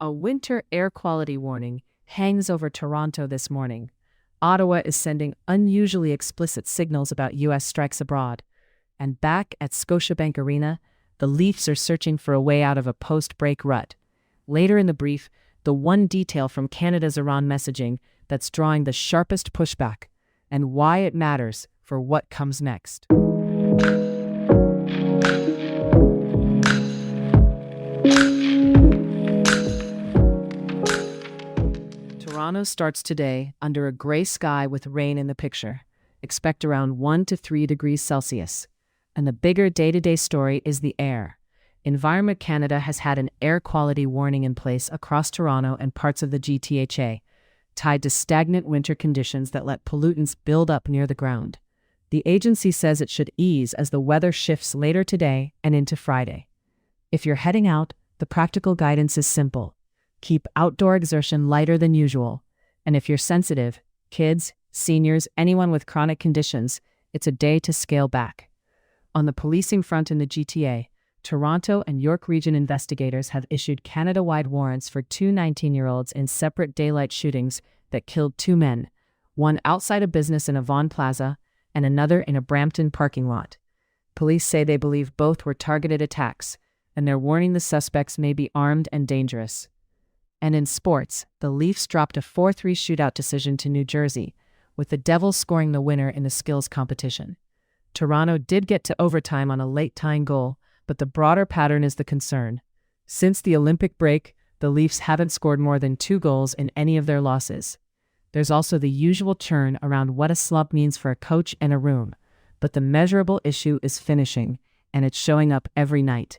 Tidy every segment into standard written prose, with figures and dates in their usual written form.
A winter air quality warning hangs over Toronto this morning. Ottawa is sending unusually explicit signals about U.S. strikes abroad. And back at Scotiabank Arena, the Leafs are searching for a way out of a post-break rut. Later in the brief, the one detail from Canada's Iran messaging that's drawing the sharpest pushback, and why it matters for what comes next. Toronto starts today under a gray sky with rain in the picture. Expect around 1 to 3 degrees Celsius. And the bigger day-to-day story is the air. Environment Canada has had an air quality warning in place across Toronto and parts of the GTHA, tied to stagnant winter conditions that let pollutants build up near the ground. The agency says it should ease as the weather shifts later today and into Friday. If you're heading out, the practical guidance is simple. Keep outdoor exertion lighter than usual. And if you're sensitive, kids, seniors, anyone with chronic conditions, it's a day to scale back. On the policing front in the GTA, Toronto and York Region investigators have issued Canada-wide warrants for two 19-year-olds in separate daylight shootings that killed 2 men, one outside a business in a Vaughan Plaza and another in a Brampton parking lot. Police say they believe both were targeted attacks, and they're warning the suspects may be armed and dangerous. And in sports, the Leafs dropped a 4-3 shootout decision to New Jersey, with the Devils scoring the winner in the skills competition. Toronto did get to overtime on a late-tying goal, but the broader pattern is the concern. Since the Olympic break, the Leafs haven't scored more than 2 goals in any of their losses. There's also the usual churn around what a slump means for a coach and a room, but the measurable issue is finishing, and it's showing up every night.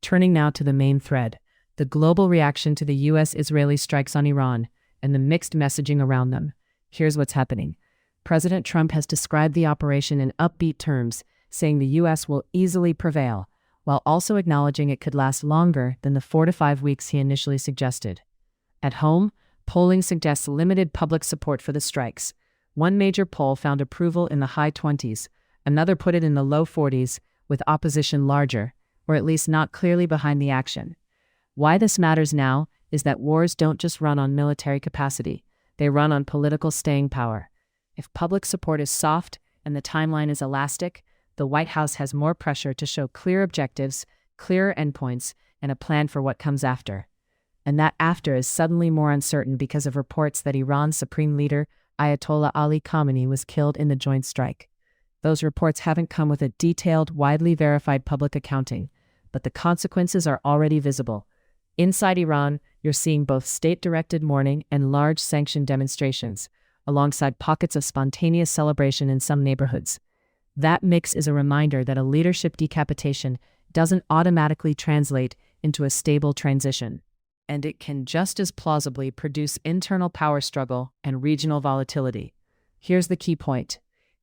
Turning now to the main thread, the global reaction to the U.S.-Israeli strikes on Iran and the mixed messaging around them. Here's what's happening. President Trump has described the operation in upbeat terms, saying the U.S. will easily prevail, while also acknowledging it could last longer than the 4 to 5 weeks he initially suggested. At home, polling suggests limited public support for the strikes. One major poll found approval in the high 20s, another put it in the low 40s, with opposition larger, or at least not clearly behind the action. Why this matters now is that wars don't just run on military capacity, they run on political staying power. If public support is soft and the timeline is elastic, the White House has more pressure to show clear objectives, clearer endpoints, and a plan for what comes after. And that after is suddenly more uncertain because of reports that Iran's supreme leader, Ayatollah Ali Khamenei, was killed in the joint strike. Those reports haven't come with a detailed, widely verified public accounting, but the consequences are already visible. Inside Iran, you're seeing both state-directed mourning and large sanctioned demonstrations, alongside pockets of spontaneous celebration in some neighborhoods. That mix is a reminder that a leadership decapitation doesn't automatically translate into a stable transition, and it can just as plausibly produce internal power struggle and regional volatility. Here's the key point.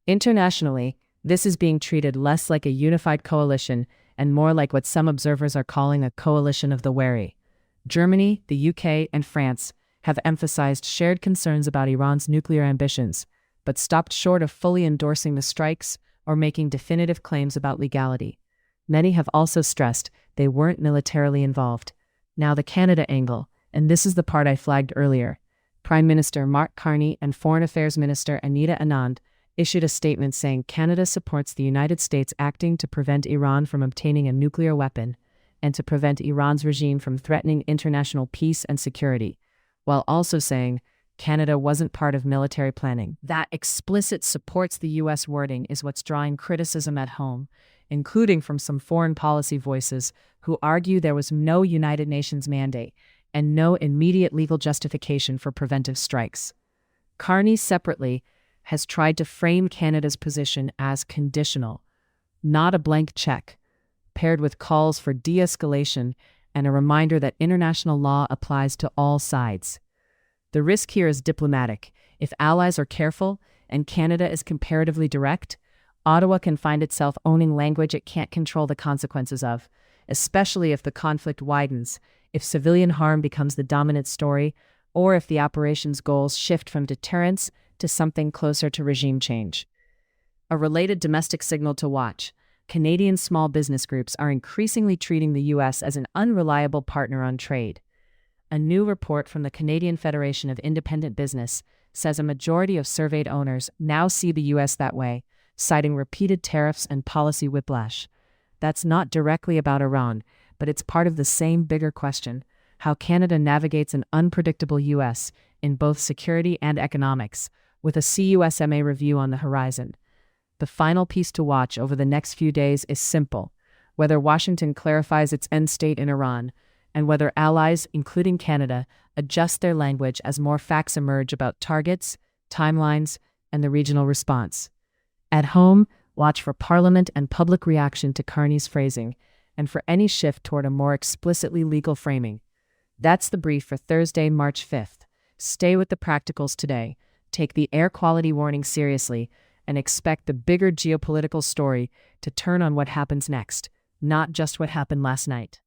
Internationally, this is being treated less like a unified coalition and more like what some observers are calling a coalition of the wary. Germany, the UK, and France have emphasized shared concerns about Iran's nuclear ambitions, but stopped short of fully endorsing the strikes or making definitive claims about legality. Many have also stressed they weren't militarily involved. Now the Canada angle, and this is the part I flagged earlier. Prime Minister Mark Carney and Foreign Affairs Minister Anita Anand issued a statement saying Canada supports the United States acting to prevent Iran from obtaining a nuclear weapon and to prevent Iran's regime from threatening international peace and security, while also saying Canada wasn't part of military planning. That explicit supports the U.S. wording is what's drawing criticism at home, including from some foreign policy voices who argue there was no United Nations mandate and no immediate legal justification for preventive strikes. Carney, separately, has tried to frame Canada's position as conditional, not a blank check, paired with calls for de-escalation and a reminder that international law applies to all sides. The risk here is diplomatic. If allies are careful and Canada is comparatively direct, Ottawa can find itself owning language it can't control the consequences of, especially if the conflict widens, if civilian harm becomes the dominant story, or if the operation's goals shift from deterrence to something closer to regime change. A related domestic signal to watch: Canadian small business groups are increasingly treating the U.S. as an unreliable partner on trade. A new report from the Canadian Federation of Independent Business says a majority of surveyed owners now see the U.S. that way, citing repeated tariffs and policy whiplash. That's not directly about Iran, but it's part of the same bigger question: how Canada navigates an unpredictable U.S. in both security and economics, with a CUSMA review on the horizon. The final piece to watch over the next few days is simple: whether Washington clarifies its end state in Iran, and whether allies, including Canada, adjust their language as more facts emerge about targets, timelines, and the regional response. At home, watch for Parliament and public reaction to Carney's phrasing, and for any shift toward a more explicitly legal framing. That's the brief for Thursday, March 5th. Stay with the practicals today, take the air quality warning seriously, and expect the bigger geopolitical story to turn on what happens next, not just what happened last night.